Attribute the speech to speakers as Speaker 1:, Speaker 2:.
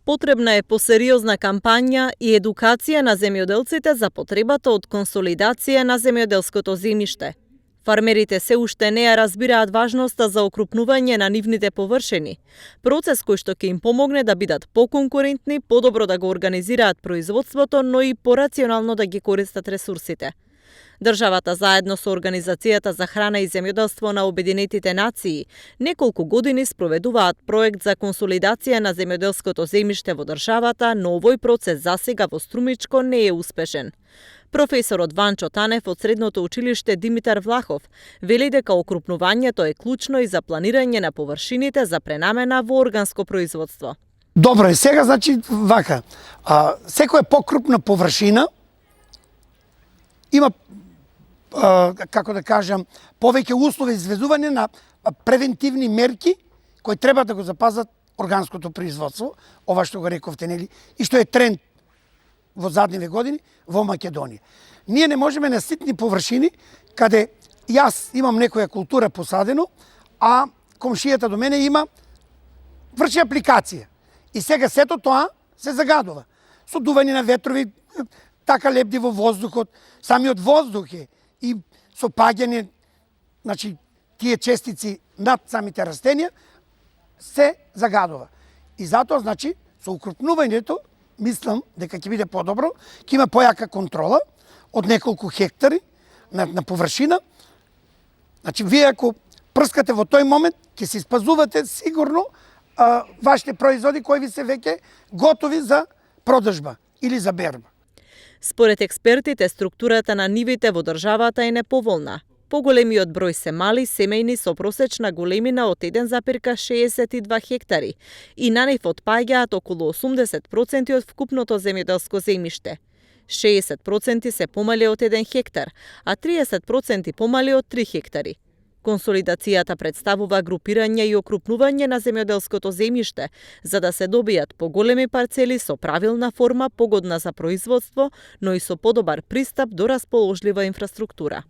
Speaker 1: Потребна е посериозна кампања и едукација на земјоделците за потребата од консолидација на земјоделското земјиште. Фармерите се уште не ја разбираат важноста за окрупнување на нивните површини, процес кој што ќе им помогне да бидат поконкурентни, подобро да го организираат производството, но и порационално да ги користат ресурсите. Државата заедно со Организацијата за храна и земјоделство на Обединетите нации неколку години спроведуваат проект за консолидација на земјоделското земјиште во државата, но овој процес засега во Струмичко не е успешен. Професорот Ванчо Танев од Средното училиште Димитар Влахов вели дека окрупнувањето е клучно и за планирање на површините за пренамена во органско производство.
Speaker 2: Добро е, сега значи вака, секоја покрупна површина има како да кажам, повеќе услови за изведување на превентивни мерки кои треба да го запазат органското производство, ова што го рековте, нели, и што е тренд во задниве години во Македонија. Ние не можеме на ситни површини, каде јас имам некоја култура посадено, а комшијата до мене врши апликација. И сега сето тоа се загадува. Со дување на ветрови, така лепди во воздухот, самиот воздух е и со паѓање, значи, тие честици над самите растенија, се загадува. И затоа, значи, со укрупнувањето, мислам дека ќе биде подобро, ќе има појака контрола од неколку хектари на површина. Значи, вие ако прскате во тој момент, ќе се спазувате сигурно вашите производи кои ви се веќе готови за продажба или за берба.
Speaker 1: Според експертите, структурата на нивите во државата е неповолна. Поголемиот број се мали семејни со просечна големина од 1,62 хектари и на нив отпаѓаат околу 80% од вкупното земјоделско земјиште. 60% се помали од 1 хектар, а 30% помали од 3 хектари. Консолидацијата представува групирање и окрупнување на земјоделското земјиште, за да се добијат поголеми парцели со правилна форма, погодна за производство, но и со подобар пристап до расположлива инфраструктура.